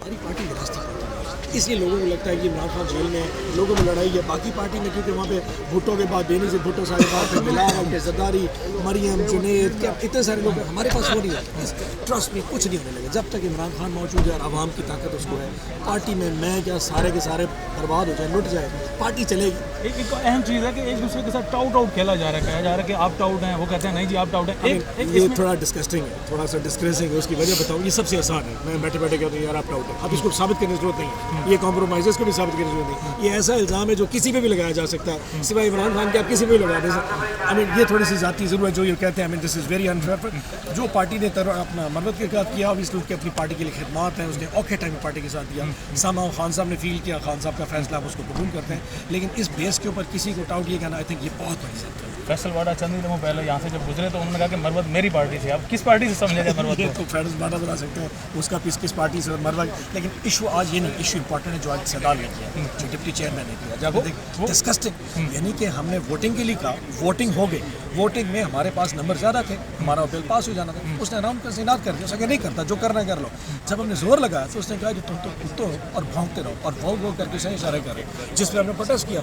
हमारी party विरासती party है, इसलिए लोगों को लगता है कि इमरान खान जेल में है, लोगों में लड़ाई है। बाकी पार्टी में क्योंकि वहाँ पे भुट्टो के बाद बेनी से भुट्टो साहब बाद में बिलावल के जरदारी मरियम जुनेद क्या इतने सारे लोग हैं, हमारे पास वो नहीं होता। ट्रस्ट में कुछ नहीं होने लगे जब तक इमरान खान मौजूद है और आवाम की ताकत उसको है। पार्टी में मैं क्या सारे के सारे बर्बाद हो जाए, लुट जाए, पार्टी चलेगी। एक अहम चीज़ है कि एक दूसरे के साथ टाउट आउट खेला जा रहा है, कहा जा रहा है कि आप टाउट हैं, वो कहते हैं नहीं जी आप टाउट हैं। ये थोड़ा डिस्कस्टिंग है, थोड़ा सा डिस्क्रेसिंग है। उसकी वजह बताऊँ, ये सबसे आसान है। मैं बैठे बैठे कहता हूँ यार आप टाउट है, अब इसको साबित करने की जरूरत नहीं है। ये कॉम्प्रोमाइज़ को भी साबित करने की जरूरत नहीं है। ये ऐसा इल्ज़ाम है जो किसी पे भी लगाया जा सकता है, सिवाय इमरान खान के आप किसी पे भी लगा दे सकते। आई मीन ये थोड़ी सी ज़ाती ज़रूर है जो ये कहते हैं। I mean this is very unfair. जो पार्टी ने अपना मरवत के साथ किया, इसलिए उसकी अपनी पार्टी के लिए खिदमात हैं, उसने औखे टाइम में पार्टी के साथ दिया। सामा खान साहब ने फील किया, खान साहब का फैसला आप उसको कबूल करते हैं, लेकिन इस बेस के ऊपर किसी को टाउट ये कहना, आई थिंक ये बहुत बड़ी बात है। फैसल वाडा चंद ही दिनों पहले यहाँ से जब गुजरे तो उन्होंने कहा कि मरवत मेरी पार्टी से। आप किस पार्टी से समझे जाए मरवत तो फैसल वाडा बता सकते हैं उसका किस पार्टी से मरवत, लेकिन इशू आज ये नहीं, इशू इंपॉर्टेंट है जो आज सदाल ने किया, जो डिप्टी चेयरमैन ने किया। जब डिस्कस्टिंग यानी कि हमने वोटिंग के लिए कहा, वोटिंग हो गई, वोटिंग में हमारे पास नंबर ज़्यादा थे, हमारा बिल पास हो जाना था, उसने आराम कर इनाद कर दिया, उसने नहीं करता, जो करना है कर लो। जब हमने जोर लगाया तो उसने कहा कि तुम तो कुत्तो हो और भौंकते रहो, और भौंक करके सही इशारे कर रहे, जिस पर हमने प्रोटेस्ट किया।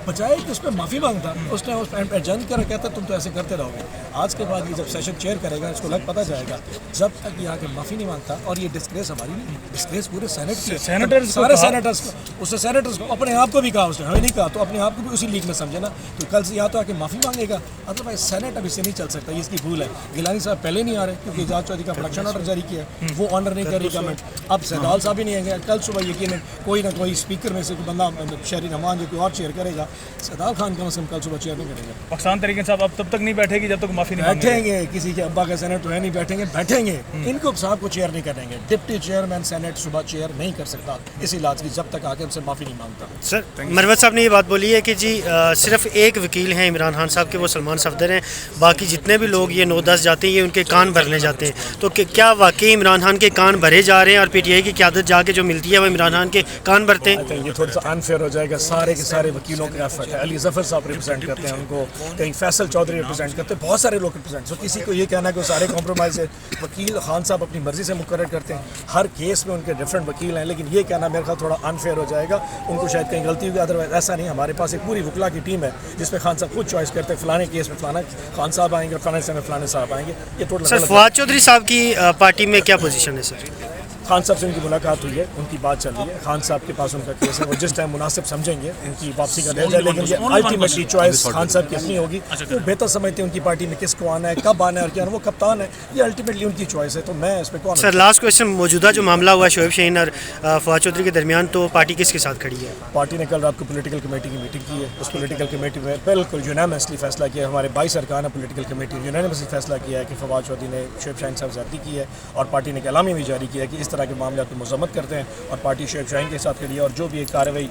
बजाय कि उसमें माफ़ी मांगता, उसने उस एडजन कर कहता तुम तो ऐसे करते रहोगे। आज के बाद ये जब सेशन चेयर करेगा इसको पता जाएगा, जब तक ये आके माफ़ी नहीं मांगता। और ये डिस्ग्रेस हमारी नहीं, डिस्ग्रेस पूरे सेनेट की, सेनेटर्स सारे सेनेटर्स को, उसने सेनेटर्स को अपने आप को भी कहा, उसने हमें नहीं कहा, तो अपने आप को भी उसी लीग में समझे ना। तो कल से या तो आके माफ़ी मांगेगा, अदरवाइज सेनेट अब इससे नहीं चल सकता, ये इसकी भूल है। गिलानी साहब पहले नहीं आ रहे क्योंकि एजाज चौधरी का प्रोडक्शन ऑर्डर जारी किया है, वो ऑनर नहीं कर रही गवर्नमेंट। अब सैदाल साहब भी नहीं आएंगे, कल सुबह यकीन कोई ना कोई स्पीकर में से कोई बंदा शहरी रहमान जो कोई और चेयर करेगा, सैदाल खान कम से कम कल सुबह चेयर नहीं करेंगे। पाकिस्तान तरीके साहब अब तब तक नहीं बैठेगी जब तक माफ़ी नहीं बैठेंगे। किसी के अब्बा का सेनेट तो है नहीं, बैठेंगे। इनको साहब को चेयर नहीं करेंगे, डिप्टी चेयरमैन सेनेट सुबह चेयर नहीं कर सकता इस इलाज की जब तक आके हमसे माफ़ी नहीं मांगता। सर मरवत साहब ने ये बात बोली है कि जी सिर्फ एक वकील हैं इमरान खान साहब के, वो सलमान सफदर हैं, बाकी जितने भी लोग ये 9-10 जाते हैं ये उनके कान भरने जाते हैं। तो क्या वाकई इमरान खान के कान भरे जा रहे हैं और पीटीआई की क़यादत जाके जो मिलती है वो इमरान खान के कान भरते हैं? ये थोड़ा सा अनफेयर हो जाएगा। सारे के सारे वकीलों का एफर्ट है, अली जफर साहब रिप्रेजेंट करते हैं उनको, कहीं फैसल चौधरी रिप्रेजेंट करते हैं, बहुत सारे लोग रिप्रेजेंट। तो किसी को ये कहना है कि सारे कॉम्प्रोमाइज़ है, वकील खान साहब अपनी मर्जी से मुकर्रर करते हैं, हर केस में उनके डिफरेंट वकील हैं, लेकिन ये कहना मेरे ख्याल थोड़ा अनफेयर हो जाएगा। उनको शायद कहीं गलती होगी, अदरवाइज ऐसा नहीं। हमारे पास एक पूरी वकला की टीम है जिसमें खान साहब खुद चॉइस करते हैं, फलाने केस में फलाना खान साहब आएंगे, फलाने से में फलाने साहब आएंगे। ये टोटल सर फवाद चौधरी साहब की पार्टी में क्या पोजीशन है सर? खान साहब से उनकी मुलाकात हुई है, उनकी बात चल रही है, खान साहब के पास उनका केस है, वो जिस टाइम मुनासिब समझेंगे उनकी वापसी का दर्जा, लेकिन ये अल्टीमेटली चॉइस खान साहब की अपनी होगी। वो बेहतर समझते हैं उनकी पार्टी में किसको आना है, कब आना है, और क्या वो कप्तान है, ये अल्टीमेटली उनकी चॉइस है। तो मैं इस पर कौन। सर लास्ट क्वेश्चन, मौजूदा जो मामला हुआ शोएब शाहीन और फवाद चौधरी के दरमियान, तो पार्टी किसके साथ खड़ी है? पार्टी ने कल रात को पॉलिटिकल कमेटी की मीटिंग की है, उस पॉलिटिकल कमेटी में बिल्कुल यूनानिमसली फैसला किया। हमारे 22 अरकान पॉलिटिकल कमेटी ने यूनानिमसली फैसला किया है कि फवाद चौधरी ने शोएब शाहीन साहब ज़्यादती की है, और पार्टी ने एक एलामिया भी जारी किया है कि इस तरह के मामले को मजम्मत करते हैं, और पार्टी शोएब शाहीन के साथ खड़ी है, और जो भी एक कार्रवाई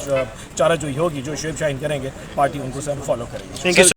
चारा जो होगी, जो शोएब शाहीन करेंगे, पार्टी उनको फॉलो करेगी। Thank you.